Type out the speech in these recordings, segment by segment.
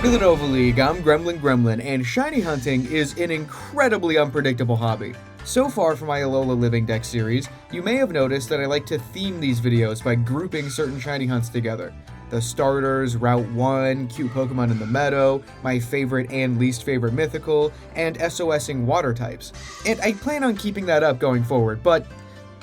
Welcome to the NovaLeague. I'm Gremlin, and shiny hunting is an incredibly unpredictable hobby. So far from my Alola Living Deck series, you may have noticed that I like to theme these videos by grouping certain shiny hunts together. The starters, Route 1, cute Pokemon in the meadow, my favorite and least favorite mythical, and SOSing water types. And I plan on keeping that up going forward, but,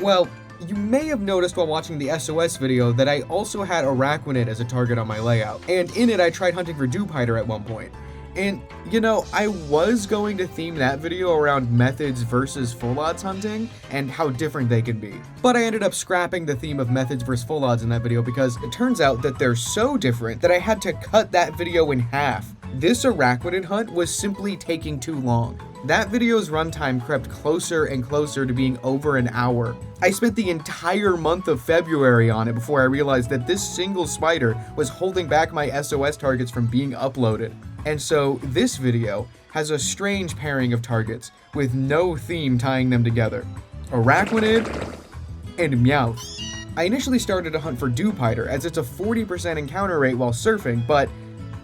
well, you may have noticed while watching the SOS video that I also had Araquanid as a target on my layout, and in it I tried hunting for Dewpider at one point. And, you know, I was going to theme that video around methods versus full odds hunting, and how different they can be. But I ended up scrapping the theme of methods versus full odds in that video because it turns out that they're so different that I had to cut that video in half. This Araquanid hunt was simply taking too long. That video's runtime crept closer and closer to being over an hour. I spent the entire month of February on it before I realized that this single spider was holding back my SOS targets from being uploaded. And so this video has a strange pairing of targets with no theme tying them together. Araquanid and Meowth. I initially started to hunt for Dewpider as it's a 40% encounter rate while surfing, but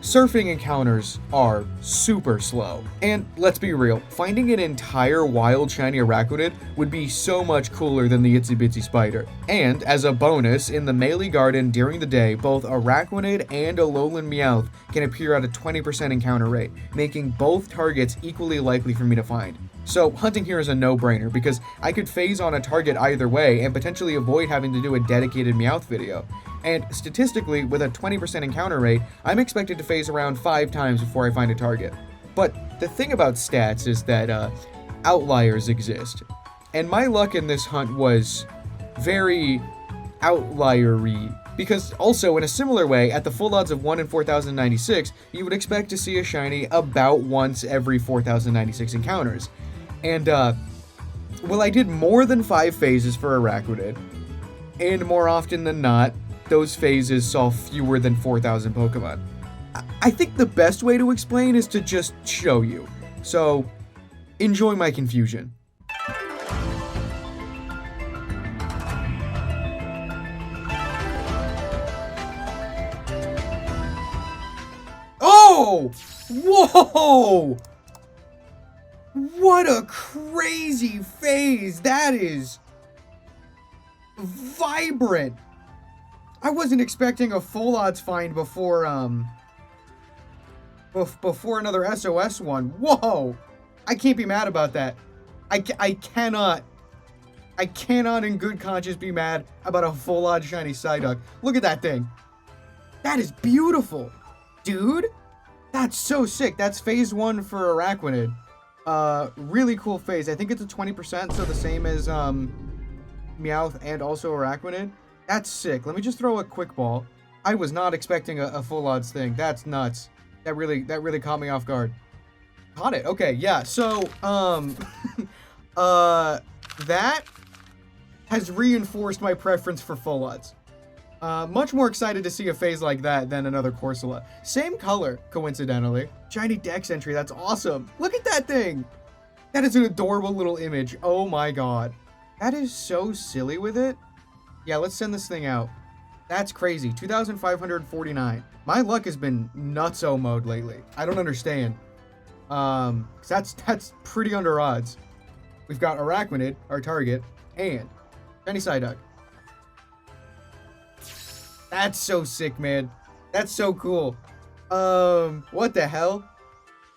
surfing encounters are super slow. And let's be real, finding an entire wild shiny Araquanid would be so much cooler than the itsy bitsy spider. And as a bonus, in the melee garden during the day, both Araquanid and Alolan Meowth can appear at a 20% encounter rate, making both targets equally likely for me to find. So hunting here is a no-brainer because I could phase on a target either way and potentially avoid having to do a dedicated Meowth video. And statistically, with a 20% encounter rate, I'm expected to phase around 5 times before I find a target. But the thing about stats is that outliers exist. And my luck in this hunt was very outlier-y. Because also, in a similar way, at the full odds of 1 in 4,096, you would expect to see a shiny about once every 4,096 encounters. And, well, I did more than 5 phases for Araquanid, and more often than not, those phases saw fewer than 4,000 Pokemon. I think the best way to explain is to just show you. So, enjoy my confusion. Oh! Whoa! What a crazy phase! That is vibrant. I wasn't expecting a full odds find before before another SOS one. Whoa! I can't be mad about that. I cannot in good conscience be mad about a full odds shiny Psyduck. Look at that thing. That is beautiful. Dude, that's so sick. That's phase 1 for Araquanid. Really cool phase. I think it's a 20%, so the same as Meowth and also Araquanid. That's sick. Let me just throw a quick ball. I was not expecting a full odds thing. That's nuts. That really caught me off guard. Caught it. Okay, yeah. So, that has reinforced my preference for full odds. Much more excited to see a phase like that than another Corsola. Same color, coincidentally. Shiny Dex entry, that's awesome. Look at that thing. That is an adorable little image. Oh my god. That is so silly with it. Yeah, let's send this thing out. That's crazy. 2,549. My luck has been nutso mode lately. I don't understand. That's pretty under odds. We've got Araquanid, our target, and shiny Psyduck. That's so sick, man. That's so cool. What the hell?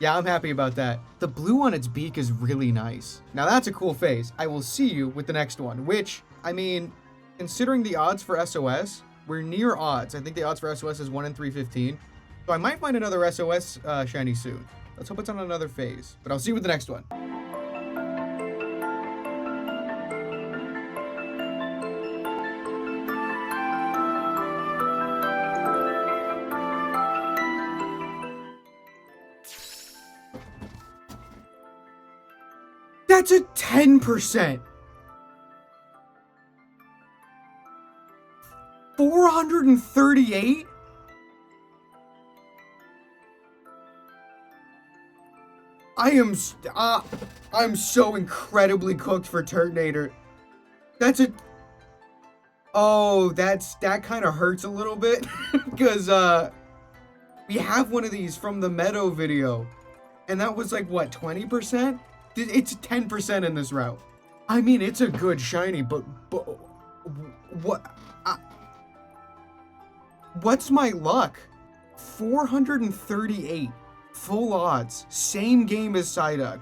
Yeah, I'm happy about that. The blue on its beak is really nice. Now that's a cool phase. I will see you with the next one, which, I mean, considering the odds for SOS, we're near odds. I think the odds for SOS is 1 in 315. So I might find another SOS shiny soon. Let's hope it's on another phase. But I'll see you with the next one. That's a 10%. 438? I'm so incredibly cooked for Turtonator. That's a... Oh, that kind of hurts a little bit. Because, We have one of these from the Meadow video. And that was like, what, 20%? It's 10% in this route. I mean, it's a good shiny, but what? What's my luck? 438. Full odds. Same game as Psyduck.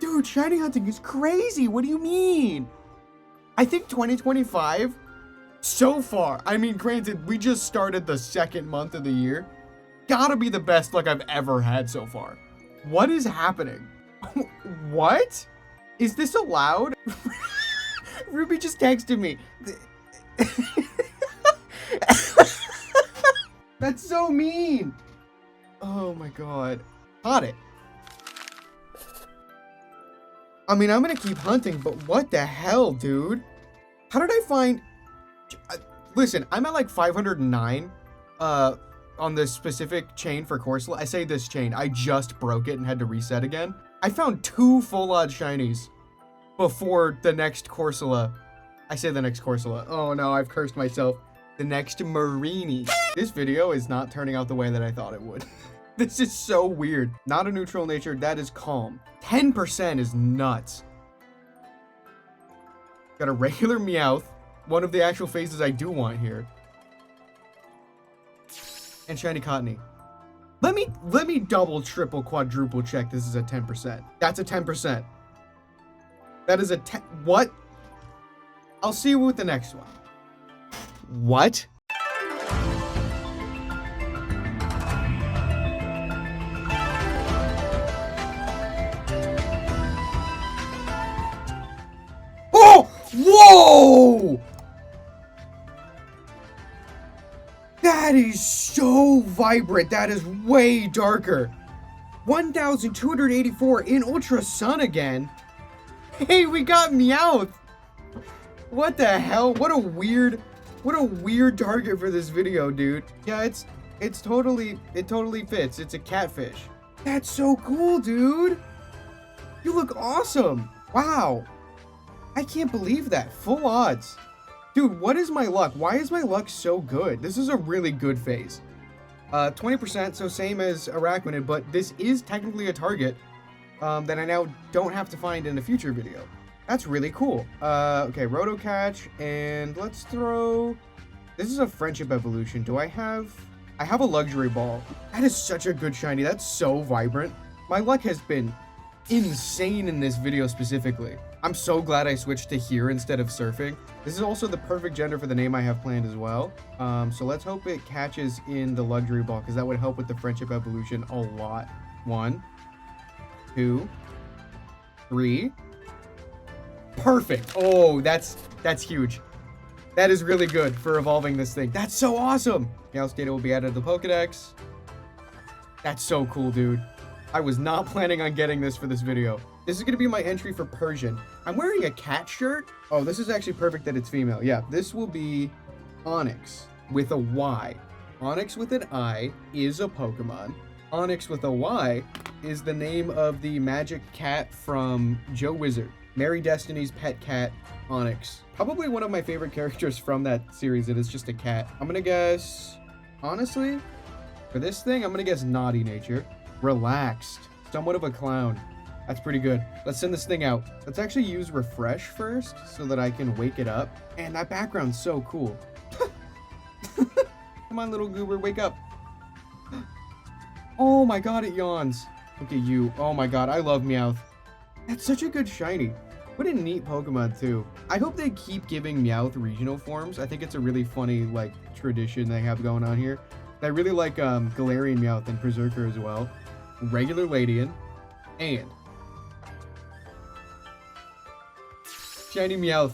Dude, shiny hunting is crazy. What do you mean? I think 2025, so far, I mean, granted, we just started the second month of the year. Gotta be the best luck I've ever had so far. What is happening? What? Is this allowed? Ruby just texted me. That's so mean. Oh my god. Caught it. I mean, I'm gonna keep hunting, but what the hell, dude? How did I find... Listen, I'm at like 509 on this specific chain for Corsola. I say this chain. I just broke it and had to reset again. I found 2 full odd shinies before the next Corsola. I say the next Corsola. Oh no, I've cursed myself. The next Marini. This video is not turning out the way that I thought it would. This is so weird. Not a neutral nature, that is calm. 10% is nuts. Got a regular Meowth, one of the actual phases I do want here. And shiny Cottony. Let me double, triple, quadruple check this is a 10%. That's a 10%. That is a 10. What? I'll see you with the next one. What? Oh! Whoa! That is so vibrant. That is way darker. 1,284 in Ultra Sun again. Hey, we got Meowth. What the hell? What a weird target for this video, dude. Yeah, it totally fits. It's a catfish. That's so cool, dude. You look awesome. Wow. I can't believe that. Full odds. Dude, what is my luck? Why is my luck so good? This is a really good phase. 20%, so same as Arachnid, but this is technically a target that I now don't have to find in a future video. That's really cool. Okay, Roto Catch, and let's throw... This is a Friendship Evolution. Do I have... I have a Luxury Ball. That is such a good shiny. That's so vibrant. My luck has been insane in this video specifically. I'm so glad I switched to here instead of Surfing. This is also the perfect gender for the name I have planned as well. So let's hope it catches in the Luxury Ball, because that would help with the Friendship Evolution a lot. 1, 2, 3... Perfect. Oh, that's huge. That is really good for evolving this thing. That's so awesome. Meowth data will be added to the Pokedex. That's so cool, dude. I was not planning on getting this for this video. This is going to be my entry for Persian. I'm wearing a cat shirt. Oh, this is actually perfect that it's female. Yeah, this will be Onyx with a Y. Onyx with an I is a Pokemon. Onyx with a Y is the name of the magic cat from Joe Wizard. Mary Destiny's pet cat, Onyx. Probably one of my favorite characters from that series. It is just a cat. I'm gonna guess, honestly, for this thing, I'm gonna guess naughty nature. Relaxed. Somewhat of a clown. That's pretty good. Let's send this thing out. Let's actually use refresh first so that I can wake it up. And that background's so cool. Come on, little goober, wake up. Oh my god, it yawns. Look at you. Oh my god, I love Meowth. That's such a good shiny. What a neat Pokemon, too. I hope they keep giving Meowth regional forms. I think it's a really funny, like, tradition they have going on here. I really like Galarian Meowth and Berserker as well. Regular Ladian. And shiny Meowth.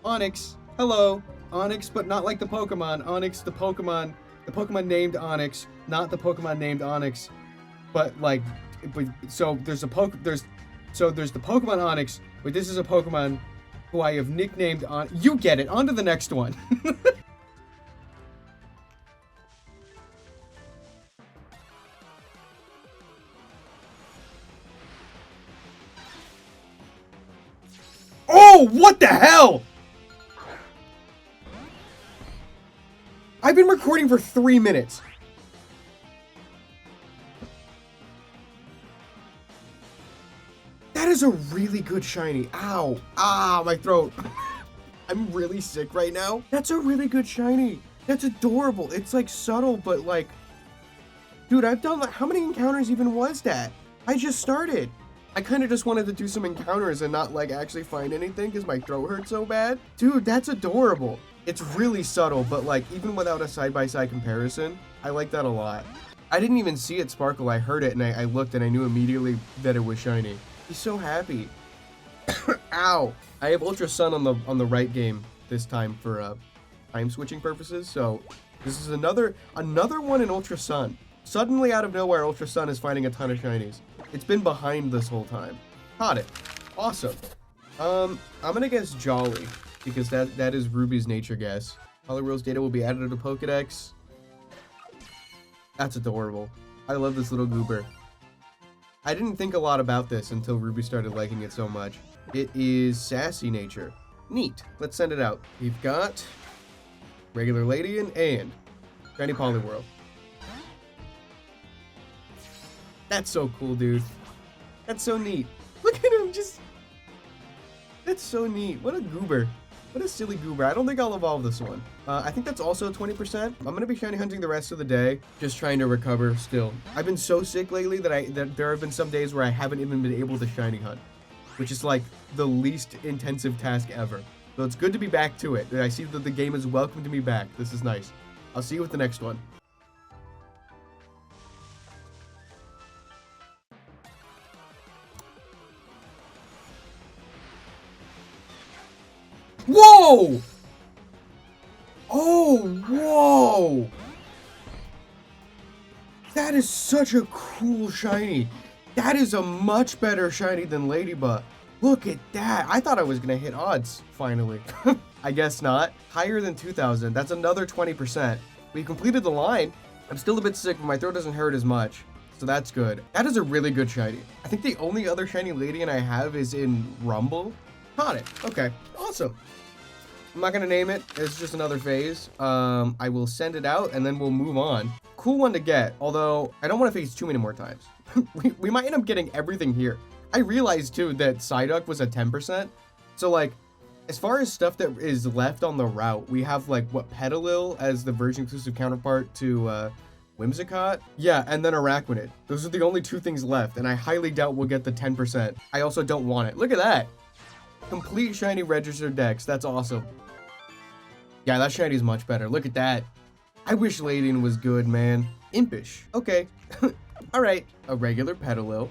Onyx. Hello. Onyx, but not like the Pokemon. Onyx, the Pokemon named Onyx, not the Pokemon named Onyx. But, like, so there's the Pokemon Onyx, but this is a Pokemon who I have nicknamed on. You get it. On to the next one. Oh, what the hell? I've been recording for 3 minutes. is a really good shiny. Ow. Ah, my throat. I'm really sick right now. That's a really good shiny. That's adorable. It's like subtle, but like, dude, I've done like, how many encounters even was that? I just started. I kind of just wanted to do some encounters and not like actually find anything because my throat hurt so bad. Dude, that's adorable. It's really subtle, but like even without a side-by-side comparison, I like that a lot. I didn't even see it sparkle. I heard it and I looked and I knew immediately that it was shiny. He's so happy. Ow. I have Ultra Sun on the right game this time for time switching purposes. So this is another one in Ultra Sun. Suddenly out of nowhere, Ultra Sun is finding a ton of shinies. It's been behind this whole time. Caught it. Awesome. I'm gonna guess Jolly, because that is Ruby's nature guess. Poliwhirl's data will be added to Pokedex. That's adorable. I love this little goober. I didn't think a lot about this until Ruby started liking it so much. It is Sassy nature. Neat. Let's send it out. We've got regular Ladian and shiny Poliwhirl. That's so cool, dude. That's so neat. Look at him, just... That's so neat. What a goober. What a silly goober. I don't think I'll evolve this one. I think that's also 20%. I'm going to be shiny hunting the rest of the day, just trying to recover still. I've been so sick lately that there have been some days where I haven't even been able to shiny hunt, which is like the least intensive task ever. So it's good to be back to it. I see that the game has welcomed me back. This is nice. I'll see you with the next one. Whoa! Oh, whoa! That is such a cool shiny. That is a much better shiny than Ladybug. Look at that. I thought I was gonna hit odds, finally. I guess not. Higher than 2,000. That's another 20%. We completed the line. I'm still a bit sick, but my throat doesn't hurt as much. So that's good. That is a really good shiny. I think the only other shiny Ladian I have is in Rumble. Caught it. Okay. Awesome. I'm not gonna name it. It's just another phase. I will send it out and then we'll move on. Cool one to get, although I don't want to phase too many more times. we might end up getting everything here. I realized too that Psyduck was a 10%. So like, as far as stuff that is left on the route, we have like what, Petalil as the version exclusive counterpart to Whimsicott. Yeah, and then Araquanid. Those are the only two things left, and I highly doubt we'll get the 10%. I also don't want it. Look at that. Complete shiny registered dex. That's awesome. Yeah, that shiny's much better. Look at that. I wish Ladian was good, man. Impish. Okay. Alright. A regular Petalil.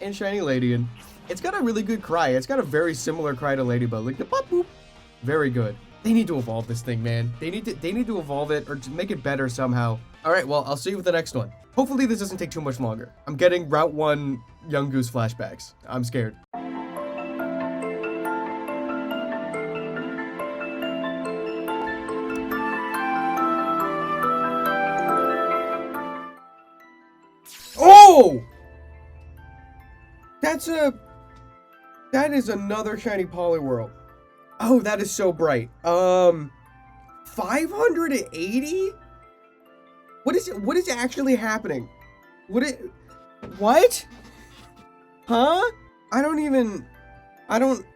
And shiny Ladian. It's got a really good cry. It's got a very similar cry to Ladybug. Like the pop boop. Very good. They need to evolve this thing, man. They need to evolve it or to make it better somehow. Alright, well, I'll see you with the next one. Hopefully this doesn't take too much longer. I'm getting Route 1 Young Goose flashbacks. I'm scared. Oh! That is another shiny Poliwhirl. Oh, that is so bright. 580? What is actually happening? What? Huh?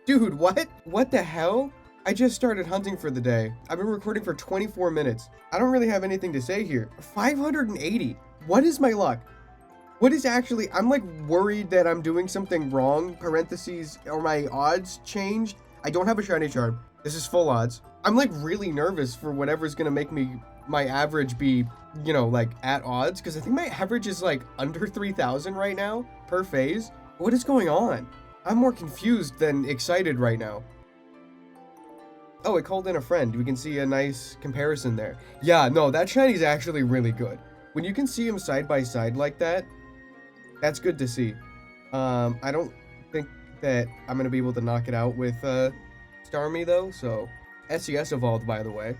Dude, what? What the hell? I just started hunting for the day. I've been recording for 24 minutes. I don't really have anything to say here. 580. What is my luck? What is actually, I'm like worried that I'm doing something wrong, parentheses, or my odds changed. I don't have a shiny charm. This is full odds. I'm like really nervous for whatever's gonna make my average be, you know, like at odds, because I think my average is like under 3,000 right now per phase. What is going on? I'm more confused than excited right now. Oh, it called in a friend. We can see a nice comparison there. Yeah, no, that shiny's actually really good. When you can see them side by side like that, that's good to see. I don't think that I'm gonna be able to knock it out with Starmie though, so SES evolved, by the way.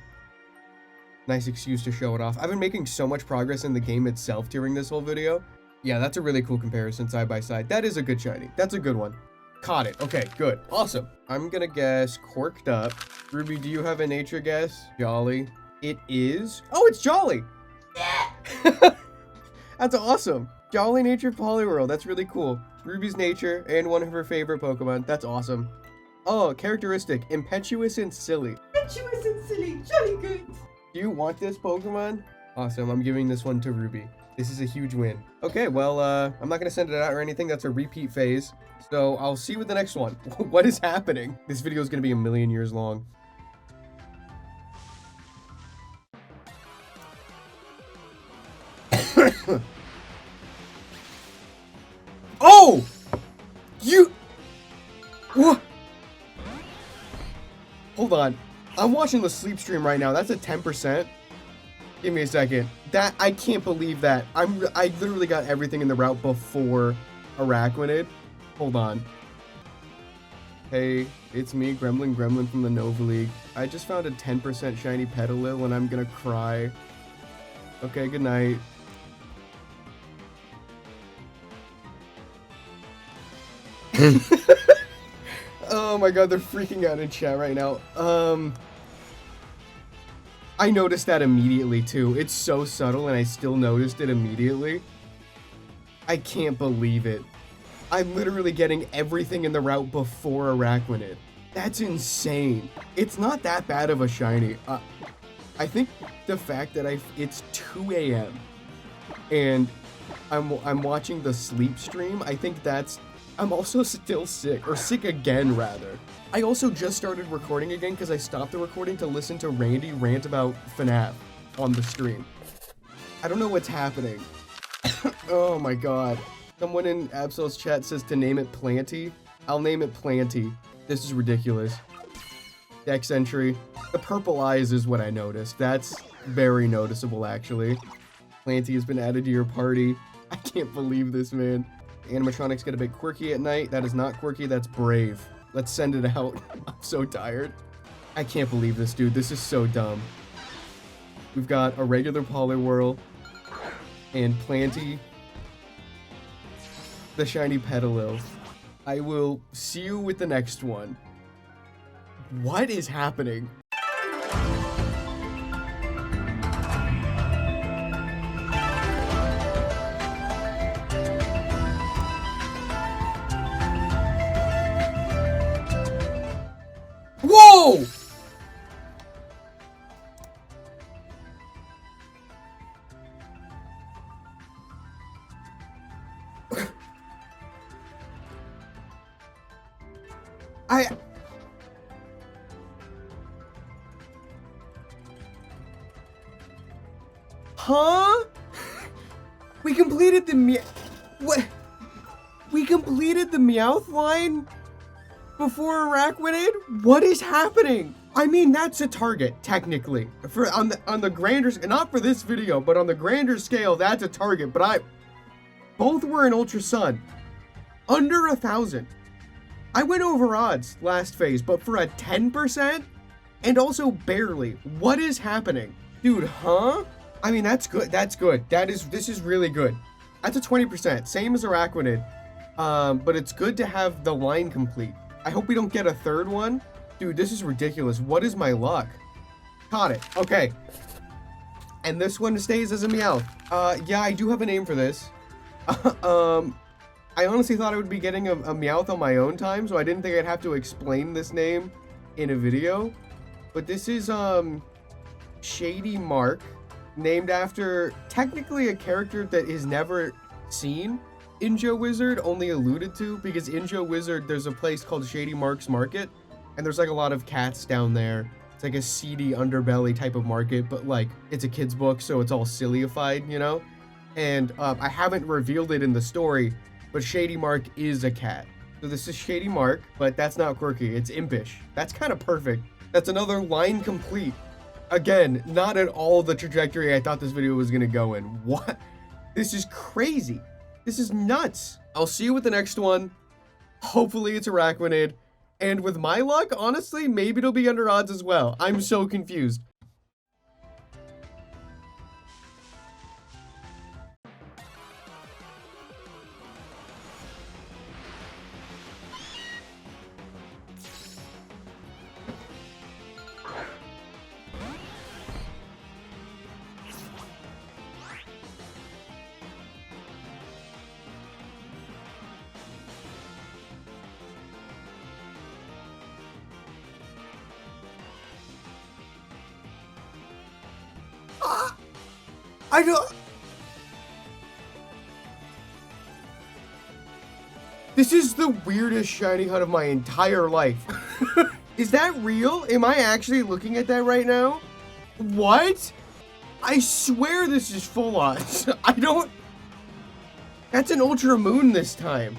Nice excuse to show it off. I've been making so much progress in the game itself during this whole video. Yeah, that's a really cool comparison side by side. That is a good shiny. That's a good one. Caught it. Okay, good. Awesome. I'm gonna guess Corked Up. Ruby, do you have a nature guess? Jolly. It is... Oh, it's Jolly! Yeah! That's awesome. Jolly Nature Poliwhirl. That's really cool. Ruby's nature and one of her favorite Pokemon. That's awesome. Oh, characteristic. Impetuous and silly. Impetuous and silly. Jolly good. Do you want this Pokemon? Awesome. I'm giving this one to Ruby. This is a huge win. Okay, well, I'm not going to send it out or anything. That's a repeat phase. So I'll see you with the next one. What is happening? This video is going to be a million years long. Oh! You... What? Hold on. I'm watching the sleep stream right now. That's a 10%. Give me a second. That, I can't believe that. I literally got everything in the route before Araquanid. Hold on. Hey, it's me, Gremlin from the NovaLeague. I just found a 10% shiny Petalil and I'm gonna cry. Okay, good night. Oh my god, they're freaking out in chat right now. I noticed that immediately too. It's so subtle and I still noticed it immediately. I can't believe it. I'm literally getting everything in the route before Araquanid. That's insane. It's not that bad of a shiny. I think the fact that it's 2 a.m. and I'm watching the sleep stream, I think that's... I'm also still sick, or sick again, rather. I also just started recording again because I stopped the recording to listen to Randy rant about FNAF on the stream. I don't know what's happening. Oh my god. Someone in Absol's chat says to name it Planty. I'll name it Planty. This is ridiculous. Dex entry. The purple eyes is what I noticed. That's very noticeable, actually. Planty has been added to your party. I can't believe this, man. Animatronics get a bit quirky at night. That is not quirky, that's brave. Let's send it out. I'm so tired. I can't believe this, dude. This is so dumb. We've got a regular Poliwhirl and Planty, the shiny Petalil. I will see you with the next one. What is happening? Whoa! Huh? We completed the what? We completed the Meowth line before Araquanid? What is happening? I mean, that's a target, technically. On the grander, not for this video, but on the grander scale, that's a target. But both were in Ultra Sun. Under 1,000. I went over odds last phase, but for a 10%? And also barely. What is happening? Dude, huh? I mean, that's good. That's good. This is really good. That's a 20%. Same as Araquanid. But it's good to have the line complete. I hope we don't get a third one. Dude, this is ridiculous. What is my luck? Caught it. Okay. And this one stays as a Meowth. Yeah, I do have a name for this. I honestly thought I would be getting a Meowth on my own time, so I didn't think I'd have to explain this name in a video. But this is, Shady Mark, named after technically a character that is never seen in JoWizard, only alluded to, because in JoWizard there's a place called Shady Mark's Market, and there's like a lot of cats down there. It's like a seedy underbelly type of market, but like it's a kid's book, so it's all sillyified, you know? And I haven't revealed it in the story, but Shady Mark is a cat. So this is Shady Mark, but that's not quirky, it's impish. That's kind of perfect. That's another line complete. Again, not at all the trajectory I thought this video was gonna go in. What? This is crazy. This is nuts. I'll see you with the next one. Hopefully it's Araquanid. And with my luck, honestly, maybe it'll be under odds as well. I'm so confused. I don't... This is the weirdest shiny hunt of my entire life. Is that real? Am I actually looking at that right now? What? I swear this is full odds. I don't... That's an Ultra Moon this time.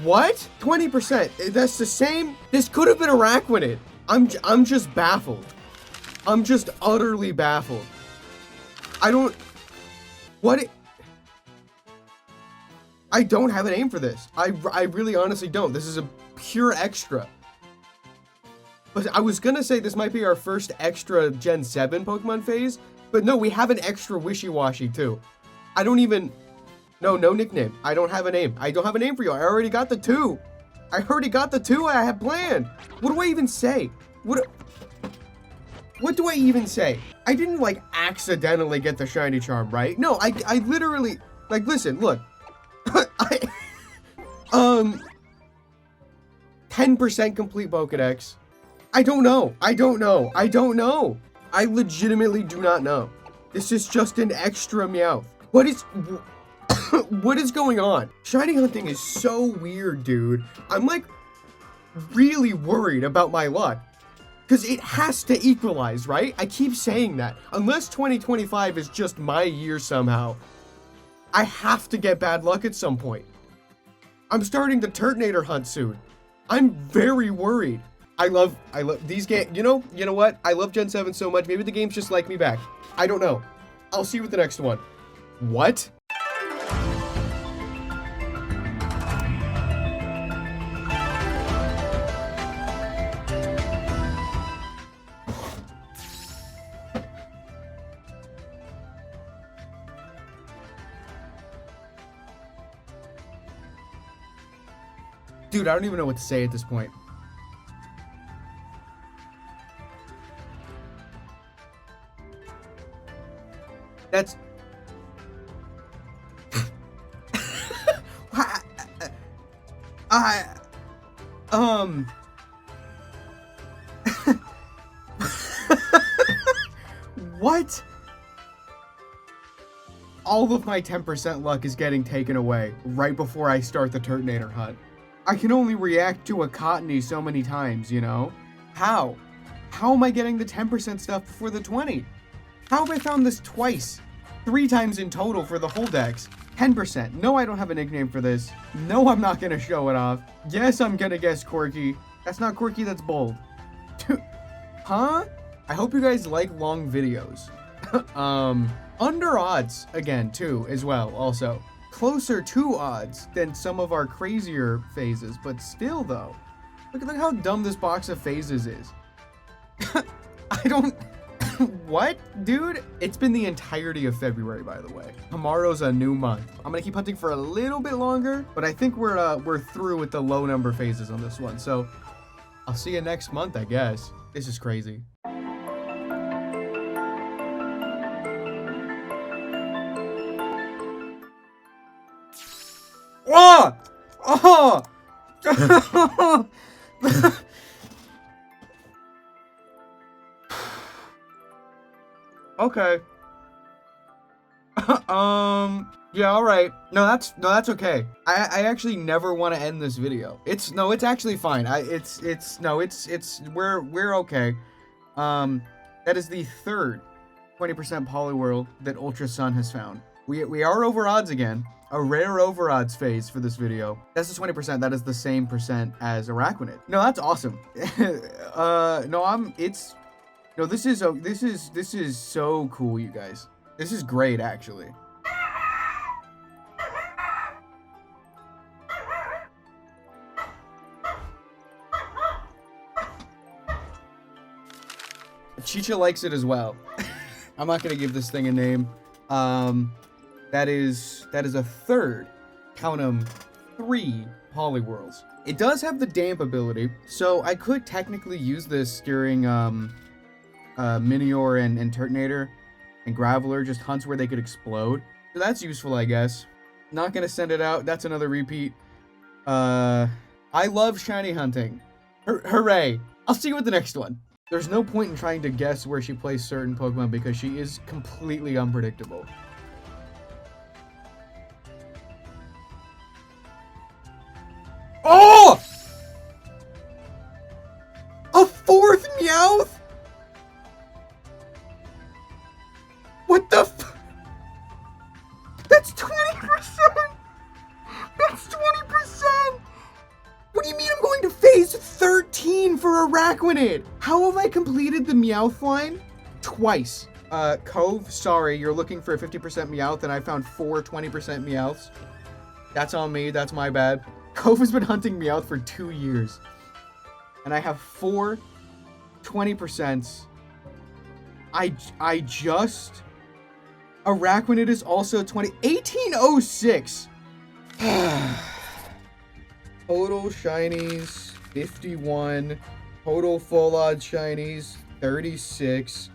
What? 20%. That's the same? This could have been Araquanid. I'm just baffled. I'm just utterly baffled. I don't... What? I don't have a name for this. I really honestly don't. This is a pure extra. But I was gonna say this might be our first extra Gen 7 Pokemon phase, but no, we have an extra Wishy-Washy too. I don't even... No nickname. I don't have a name. I don't have a name for you. I already got the 2. I already got the 2 I had planned. What do I even say? What do I even say? I didn't, like, accidentally get the shiny charm, right? No, I literally... Like, listen, look. 10% complete Pokedex. I don't know. I legitimately do not know. This is just an extra Meowth. What is... What is going on? Shiny hunting is so weird, dude. I'm, like, really worried about my luck. Because it has to equalize, right? I keep saying that. Unless 2025 is just my year somehow, I have to get bad luck at some point. I'm starting the Turtonator hunt soon. I'm very worried. I love these games. You know what? I love Gen 7 so much. Maybe the games just like me back. I don't know. I'll see you with the next one. What? Dude, I don't even know what to say at this point. That's... What? All of my 10% luck is getting taken away right before I start the Turtonator hunt. I can only react to a Cottony so many times, you know? How? How am I getting the 10% stuff before the 20? How have I found this twice? 3 times in total for the whole dex. 10%. No, I don't have a nickname for this. No, I'm not gonna show it off. Yes, I'm gonna guess quirky. That's not quirky, that's bold. Huh? I hope you guys like long videos. Under odds, again, too, as well, also. Closer to odds than some of our crazier phases, but still, though. Look how dumb this box of phases is. I don't... What? Dude? It's been the entirety of February, by the way. Tomorrow's a new month. I'm gonna keep hunting for a little bit longer, but I think we're through with the low number phases on this one, so I'll see you next month, I guess. This is crazy. Oh! Oh! Okay. Yeah, all right. No, that's okay. I actually never want to end this video. It's actually fine. We're okay. That is the third 20% Poliwhirl that Ultra Sun has found. We are over odds again. A rare over odds phase for this video. That's the 20%. That is the same percent as Araquanid. No, that's awesome. This is so cool, you guys. This is great, actually. Chicha likes it as well. I'm not gonna give this thing a name. That is a third, count 'em, 3 Poliwhirls. It does have the damp ability, so I could technically use this during Minior and Turtonator and Graveler, just hunts where they could explode. So that's useful, I guess. Not gonna send it out. That's another repeat. I love shiny hunting. Hooray! I'll see you with the next one. There's no point in trying to guess where she plays certain Pokemon because she is completely unpredictable. Oh! A fourth Meowth? What the f- That's 20%! That's 20%! What do you mean I'm going to phase 13 for Araquanid? How have I completed the Meowth line? Twice. Cove, sorry, you're looking for a 50% Meowth and I found 4 20% Meowths. That's on me, that's my bad. Cove has been hunting Meowth for 2 years. And I have 4 20%. I just... Araquanid is also 1806. Total shinies, 51. Total full odds shinies, 36.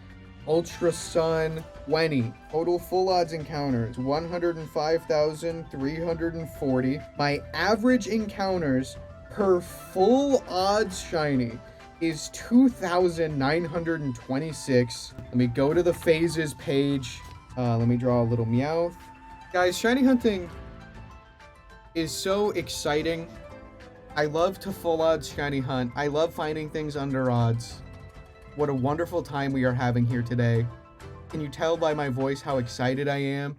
Ultra Sun, 20. Total full odds encounters, 105,340. My average encounters per full odds shiny is 2,926. Let me go to the phases page. Let me draw a little Meowth. Guys, shiny hunting is so exciting. I love to full odds shiny hunt. I love finding things under odds. What a wonderful time we are having here today. Can you tell by my voice how excited I am?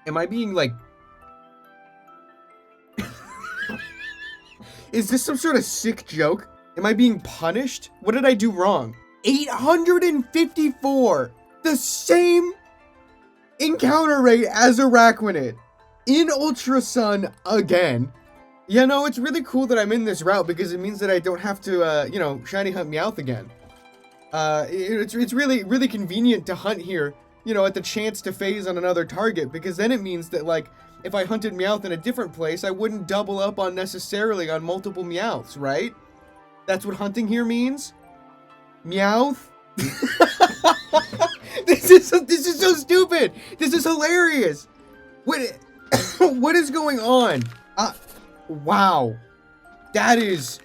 Am I being like... Is this some sort of sick joke? Am I being punished? What did I do wrong? 854! The same encounter rate as Araquanid in Ultra Sun again. Yeah, no, it's really cool that I'm in this route because it means that I don't have to, you know, shiny hunt Meowth again. It's really, really convenient to hunt here, you know, at the chance to phase on another target, because then it means that, like, if I hunted Meowth in a different place, I wouldn't double up unnecessarily on multiple Meowths, right? That's what hunting here means? Meowth? This is so stupid! This is hilarious! What, what is going on? Wow. That's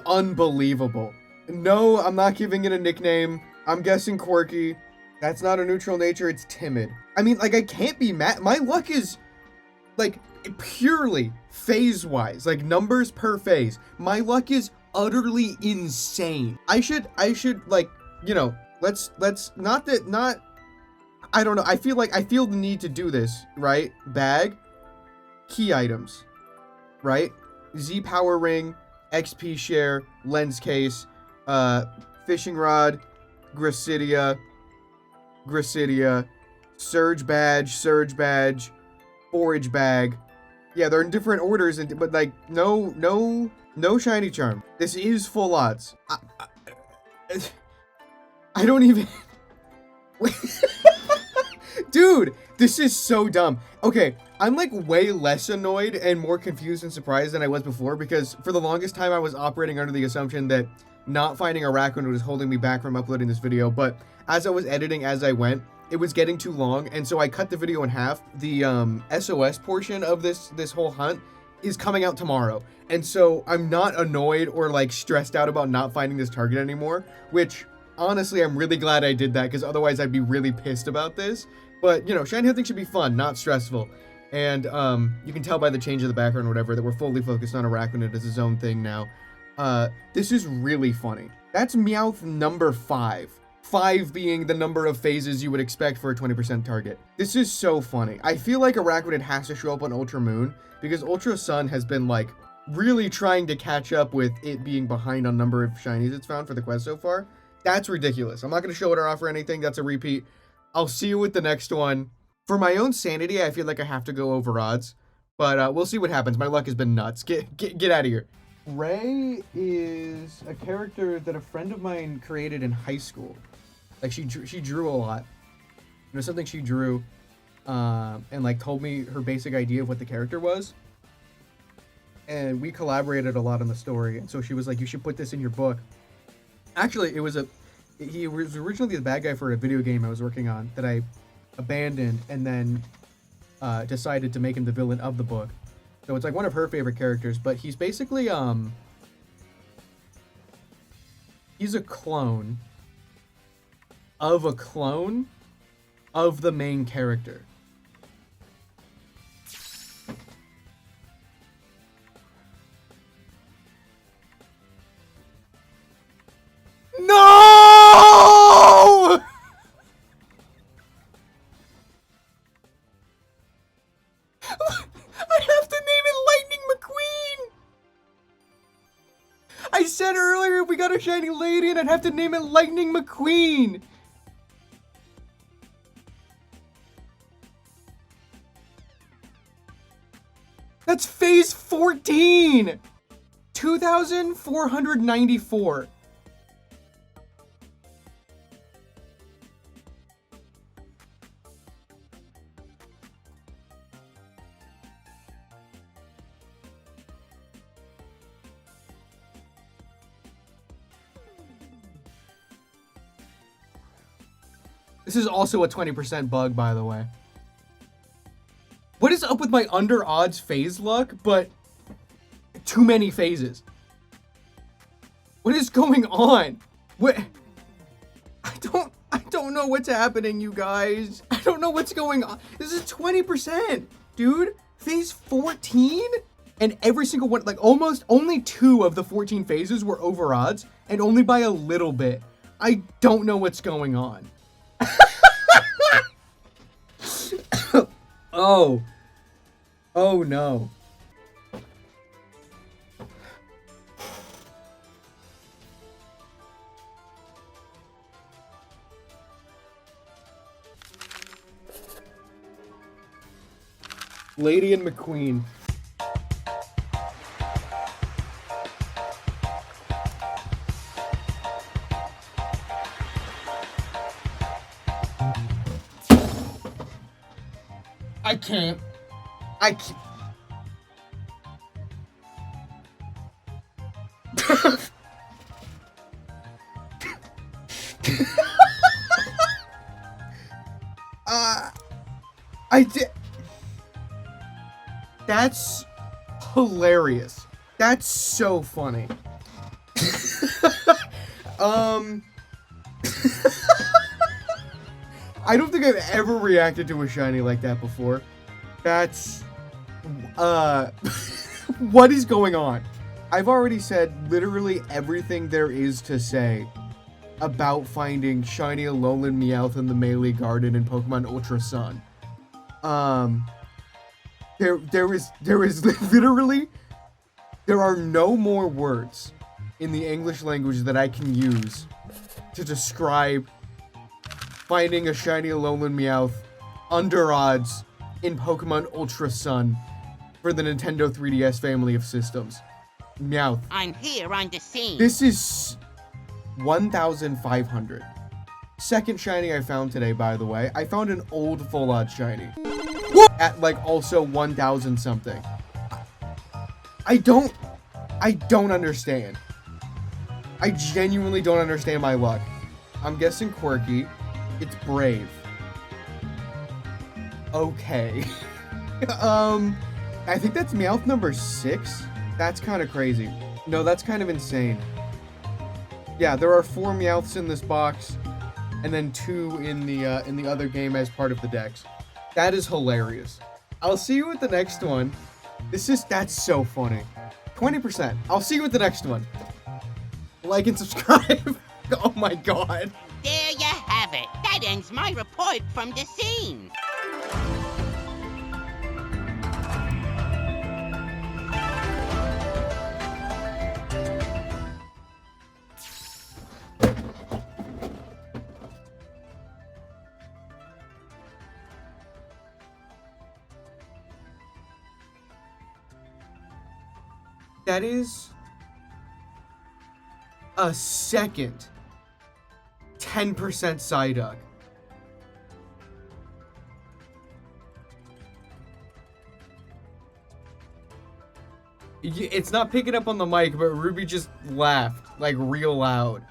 unbelievable. No, I'm not giving it a nickname. I'm guessing quirky. That's not a neutral nature, it's timid. I mean, like, I can't be mad. My luck is, like, purely phase-wise, like, numbers per phase. My luck is utterly insane. I should, like, you know, let's, I don't know, I feel the need to do this, right? Bag, key items, right? Z Power Ring, XP Share, Lens Case, Fishing Rod, Gracidia, Surge Badge, Forage Bag. Yeah, they're in different orders, but like no Shiny Charm. This is full odds. I don't even. Dude, this is so dumb. Okay, I'm like way less annoyed and more confused and surprised than I was before, because for the longest time I was operating under the assumption that not finding Araquanid was holding me back from uploading this video, but as I was editing as I went, it was getting too long, and so I cut the video in half. The SOS portion of this whole hunt is coming out tomorrow, and so I'm not annoyed or like stressed out about not finding this target anymore, which honestly I'm really glad I did that, because otherwise I'd be really pissed about this. But you know, shiny hunting should be fun, not stressful. And you can tell by the change of the background or whatever that we're fully focused on Araquanid as his own thing now. This is really funny. That's Meowth number 5. 5 being the number of phases you would expect for a 20% target. This is so funny. I feel like Araquanid has to show up on Ultra Moon, because Ultra Sun has been like really trying to catch up with it being behind on number of shinies it's found for the quest so far. That's ridiculous. I'm not going to show it off or anything. That's a repeat. I'll see you with the next one. For my own sanity, I feel like I have to go over odds, but we'll see what happens. My luck has been nuts. Get out of here. Ray is a character that a friend of mine created in high school. Like, she drew a lot. You know, something she drew, and like told me her basic idea of what the character was. and we collaborated a lot on the story. And so she was like, "You should put this in your book." Actually, he was originally the bad guy for a video game I was working on that I abandoned, and then decided to make him the villain of the book. So it's like one of her favorite characters, but he's basically he's a clone of the main character. No! I have to name it Lightning McQueen! I said earlier if we got a shiny lady and I'd have to name it Lightning McQueen! That's phase 14! 2,494. This is also a 20% bug, by the way. What is up with my under odds phase luck, but too many phases? What is going on? What? I don't know what's happening, you guys. I don't know what's going on. This is 20%, dude. Phase 14? And every single one, like almost only 2 of the 14 phases were over odds, and only by a little bit. I don't know what's going on. Oh. Oh no. Lady and McQueen. I can't. I did. That's hilarious. That's so funny. I don't think I've ever reacted to a shiny like that before. That's, what is going on? I've already said literally everything there is to say about finding shiny Alolan Meowth in the Melee Garden in Pokemon Ultra Sun. There is literally, there are no more words in the English language that I can use to describe finding a shiny Alolan Meowth under odds in Pokemon Ultra Sun for the Nintendo 3DS family of systems. Meowth. I'm here on the scene. This is 1,500. Second shiny I found today, by the way. I found an old full odds shiny. At like also 1,000 something. I don't understand. I genuinely don't understand my luck. I'm guessing quirky. It's brave. Okay. I think that's Meowth number 6. That's kind of crazy. No, that's kind of insane. Yeah, there are 4 Meowths in this box, and then 2 in the other game as part of the decks. That is hilarious. I'll see you at the next one. That's so funny. 20%. I'll see you at the next one. Like and subscribe. Oh my god. There you have it. That ends my report from the scene. That is a second 10% Psyduck. It's not picking up on the mic, but Ruby just laughed, like real loud.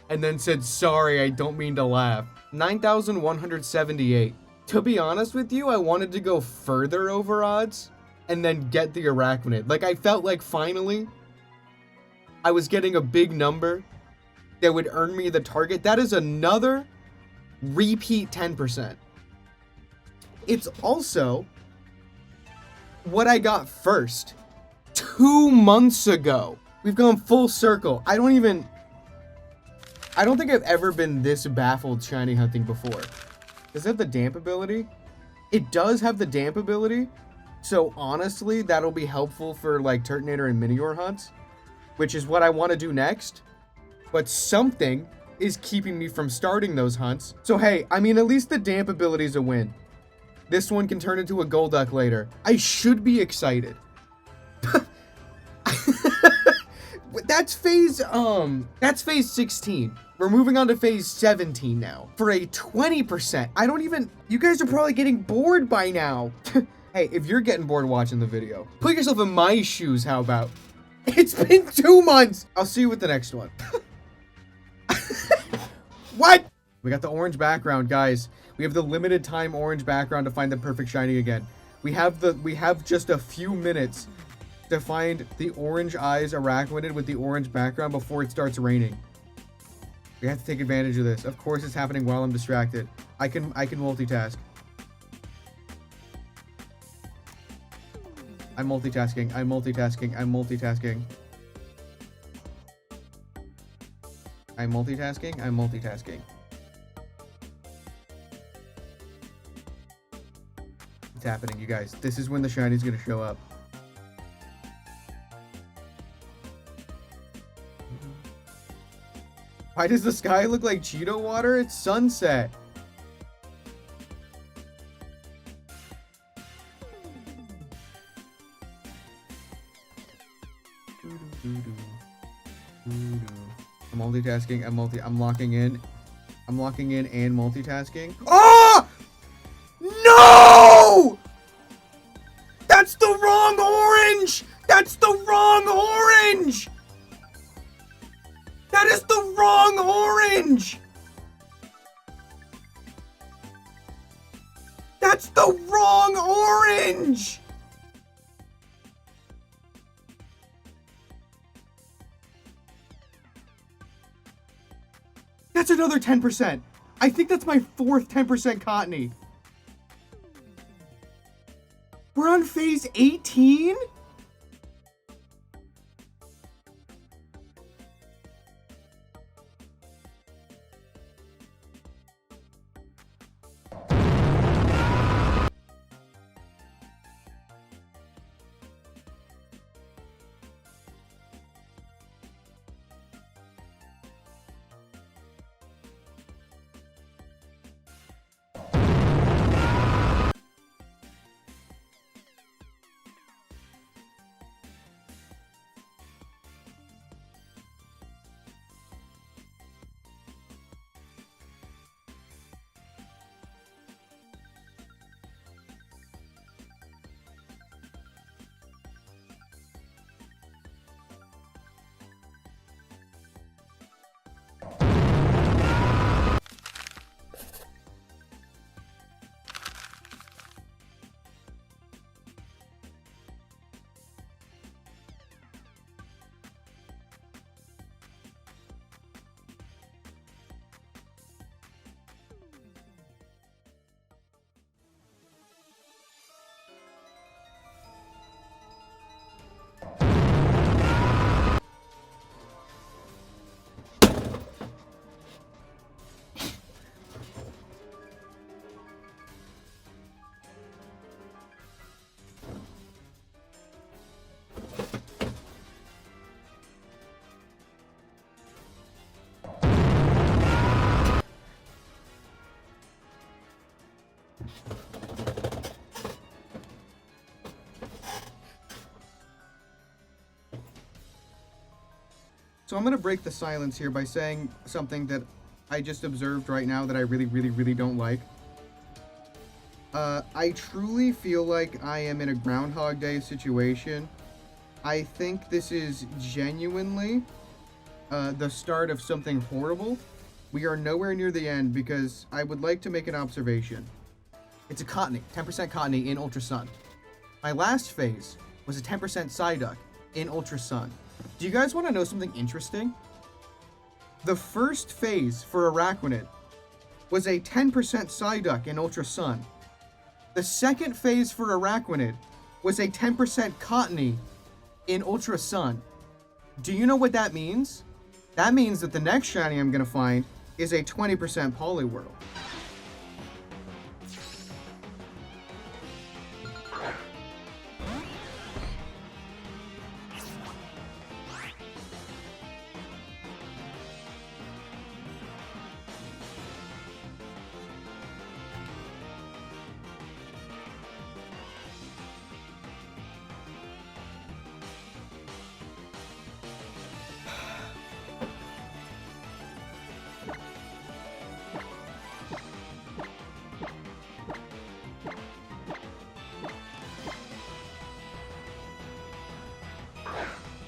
And then said, sorry, I don't mean to laugh. 9,178. To be honest with you, I wanted to go further over odds and then get the Arachnid. Like, I felt like finally I was getting a big number that would earn me the target. That is another repeat 10%. It's also what I got first 2 months ago. We've gone full circle. I don't think I've ever been this baffled shiny hunting before. Does it have the damp ability? It does have the damp ability. So honestly, that'll be helpful for like Turtonator and Minior hunts, which is what I want to do next. But something is keeping me from starting those hunts. So hey, I mean, at least the damp ability is a win. This one can turn into a Golduck later. I should be excited. That's phase 16. We're moving on to phase 17 now. For a 20%. You guys are probably getting bored by now. Hey, if you're getting bored watching the video, put yourself in my shoes, how about? It's been 2 months. I'll see you with the next one. What? We got the orange background, guys. We have the limited time orange background to find the perfect shiny again. We have just a few minutes to find the orange eyes Arachnid with the orange background before it starts raining. We have to take advantage of this. Of course, it's happening while I'm distracted. I can multitask. I'm multitasking. I'm multitasking. I'm multitasking. I'm multitasking. I'm multitasking. It's happening, you guys. This is when the shiny's gonna show up. Why does the sky look like Cheeto water? It's sunset. I'm multitasking. I'm locking in. I'm locking in and multitasking. Oh! No! That's the wrong orange! That's the wrong orange! That is the wrong orange! That's the wrong orange! That's another 10%. I think that's my 4th 10% Cottony. We're on phase 18? So I'm going to break the silence here by saying something that I just observed right now that I really don't like. I truly feel like I am in a Groundhog Day situation I think this is genuinely the start of something horrible. We are nowhere near the end because I would like to make an observation. It's a Cottony, 10% Cottony in Ultra Sun. My last phase was a 10% Psyduck in Ultra Sun. Do you guys want to know something interesting? The first phase for Araquanid was a 10% Psyduck in Ultra Sun. The second phase for Araquanid was a 10% Cottony in Ultra Sun. Do you know what that means? That means that the next shiny I'm going to find is a 20% Poliwhirl.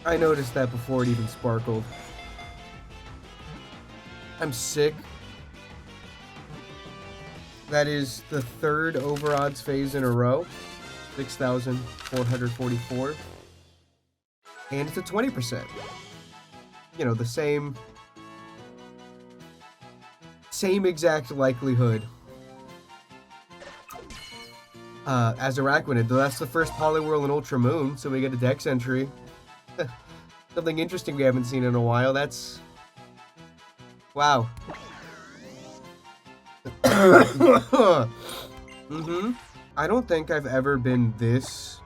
I noticed that before it even sparkled. I'm sick. That is the third overodds phase in a row. 6,444. And it's a 20%. You know, the same exact likelihood as Araquanid, though that's the first Poliwhirl in Ultra Moon, so we get a Dex entry. Something interesting we haven't seen in a while. That's... wow. I don't think I've ever been this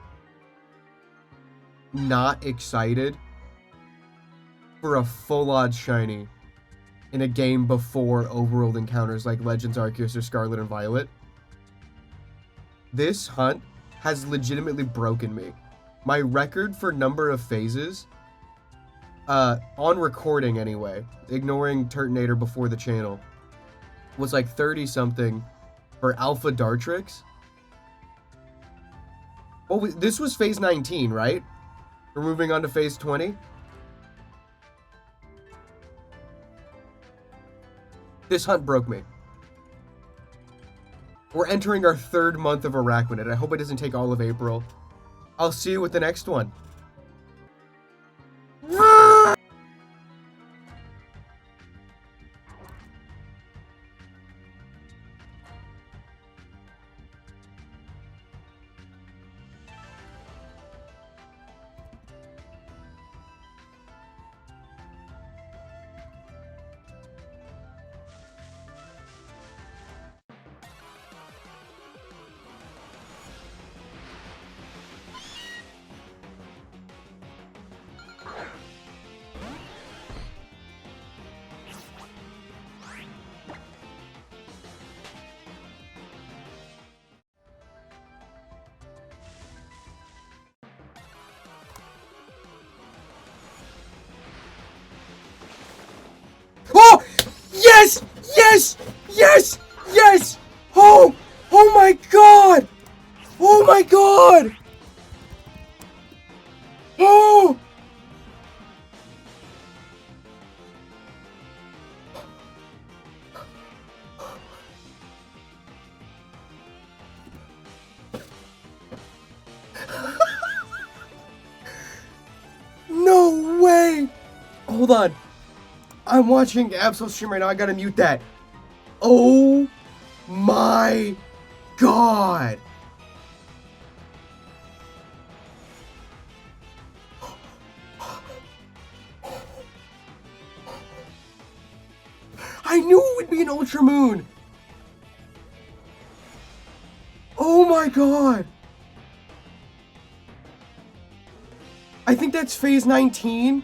not excited for a full odds shiny in a game before overworld encounters like Legends Arceus or Scarlet and Violet. This hunt has legitimately broken me. My record for number of phases, on recording anyway, ignoring Turtonator before the channel, was like 30-something for Alpha Dartrix. Oh, this was phase 19, right? We're moving on to phase 20. This hunt broke me. We're entering our third month of Araquanid. I hope it doesn't take all of April. I'll see you with the next one. Oh! Yes! Yes! Yes! Yes! Oh! Oh my god! Oh my god! Oh! No way! Hold on. I'm watching Absol stream right now. I gotta mute that. Oh my god. I knew it would be an Ultra Moon. Oh my god. I think that's phase 19.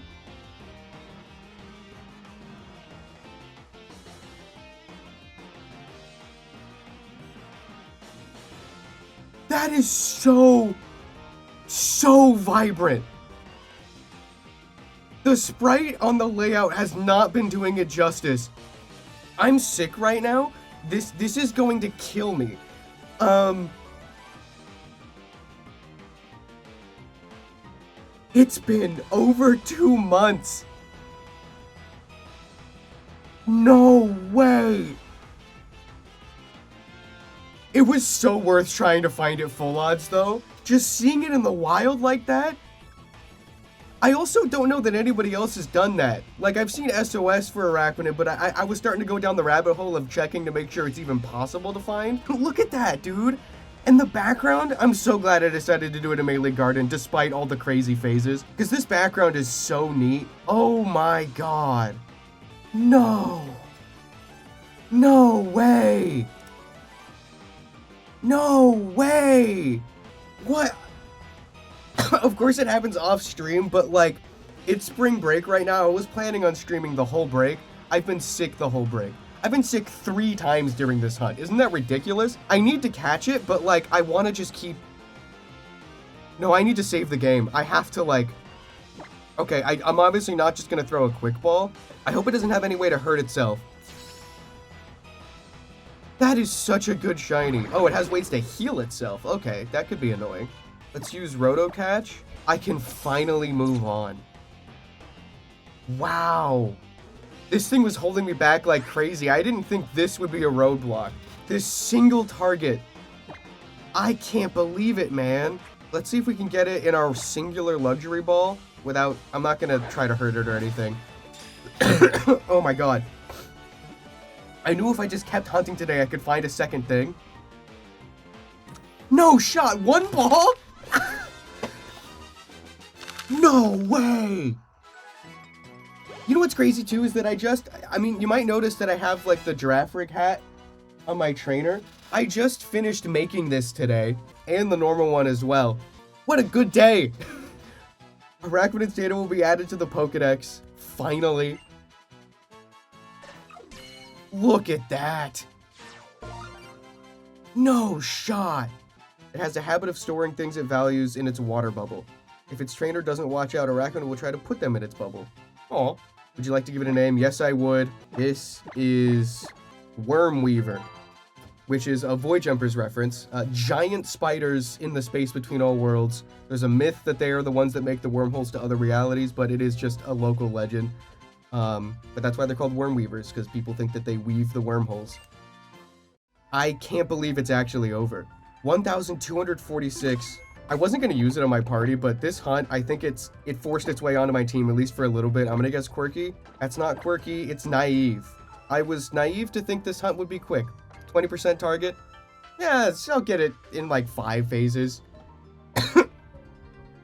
That is so vibrant. The sprite on the layout has not been doing it justice. I'm sick right now. This is going to kill me. It's been over 2 months. No way. It was so worth trying to find it full odds though. Just seeing it in the wild like that. I also don't know that anybody else has done that. Like, I've seen SOS for Araquanid, but I was starting to go down the rabbit hole of checking to make sure it's even possible to find. Look at that, dude. And the background, I'm so glad I decided to do it in Melee Garden despite all the crazy phases. Because this background is so neat. Oh my god. No. No way. No way. What? Of course it happens off stream, but like, it's spring break right now. I was planning on streaming the whole break. I've been sick the whole break. I've been sick 3 times during this hunt. Isn't that ridiculous? I need to catch it, but like, I want to just keep... No, I need to save the game. I have to like... Okay, I'm obviously not just going to throw a quick ball. I hope it doesn't have any way to hurt itself. That is such a good shiny. Oh, it has ways to heal itself. Okay, that could be annoying. Let's use Roto Catch. I can finally move on. Wow. This thing was holding me back like crazy. I didn't think this would be a roadblock. This single target. I can't believe it, man. Let's see if we can get it in our singular luxury ball without... I'm not going to try to hurt it or anything. Oh my god. I knew if I just kept hunting today, I could find a second thing. No shot. 1 ball? No way! You know what's crazy too is that I mean, you might notice that I have like the giraffe rig hat on my trainer. I just finished making this today, and the normal one as well. What a good day! Araquanid's data will be added to the Pokédex, finally. Look at that! No shot! It has a habit of storing things it values in its water bubble. If its trainer doesn't watch out, Araquanid will try to put them in its bubble. Aw. Would you like to give it a name? Yes, I would. This is Wormweaver, which is a Void Jumpers reference. Giant spiders in the space between all worlds. There's a myth that they are the ones that make the wormholes to other realities, but it is just a local legend. But that's why they're called Wormweavers, because people think that they weave the wormholes. I can't believe it's actually over. 1,246. I wasn't going to use it on my party, but this hunt, I think it forced its way onto my team, at least for a little bit. I'm going to guess quirky. That's not quirky, it's naive. I was naive to think this hunt would be quick. 20% target? Yeah, I'll get it in like 5 phases.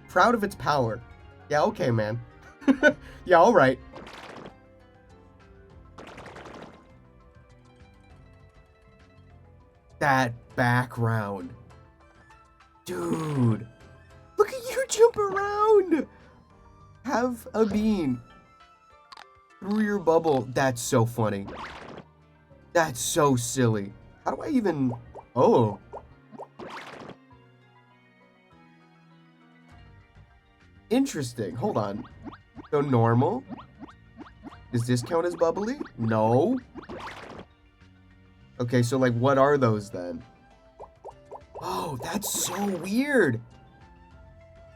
Proud of its power. Yeah, okay, man. Yeah, alright. That background. Dude, look at you jump around. Have a bean through your bubble. That's so funny. That's so silly. How do I even... Oh. Interesting. Hold on. So normal. Does this count as bubbly? No. Okay, so like what are those then? Oh, that's so weird.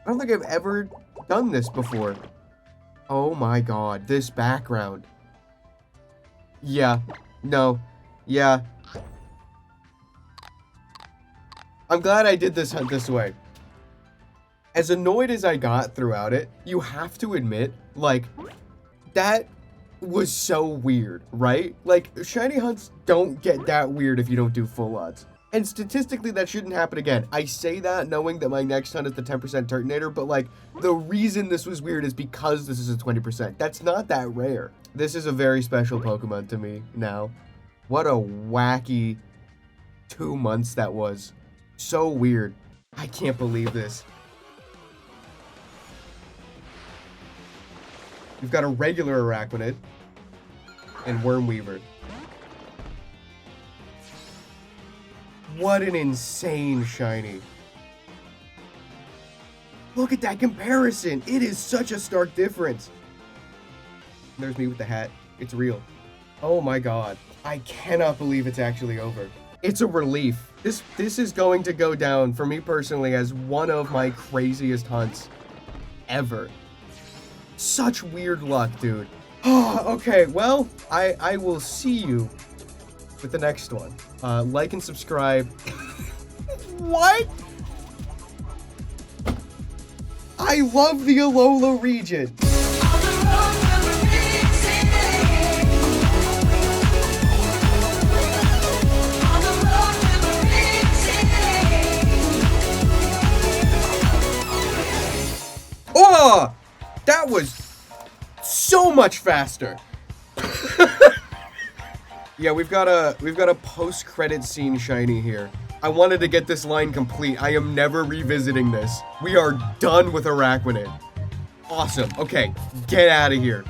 I don't think I've ever done this before. Oh my god, this background. Yeah, no, yeah. I'm glad I did this hunt this way. As annoyed as I got throughout it, you have to admit, like, that was so weird, right? Like, shiny hunts don't get that weird if you don't do full odds. And statistically, that shouldn't happen again. I say that knowing that my next hunt is the 10% Turtonator, but like, the reason this was weird is because this is a 20%. That's not that rare. This is a very special Pokemon to me now. What a wacky 2 months that was. So weird. I can't believe this. We've got a regular Araquanid and Wormweaver. What an insane shiny. Look at that comparison. It is such a stark difference. There's me with the hat. It's real. Oh my god. I cannot believe it's actually over. It's a relief. This is going to go down for me personally as one of my craziest hunts ever. Such weird luck, dude. Okay, well, I will see you with the next one. Like and subscribe. What? I love the Alola region. Oh, that was so much faster. Yeah, we've got a post-credit scene shiny here. I wanted to get this line complete. I am never revisiting this. We are done with Araquanid. Awesome. Okay, get out of here.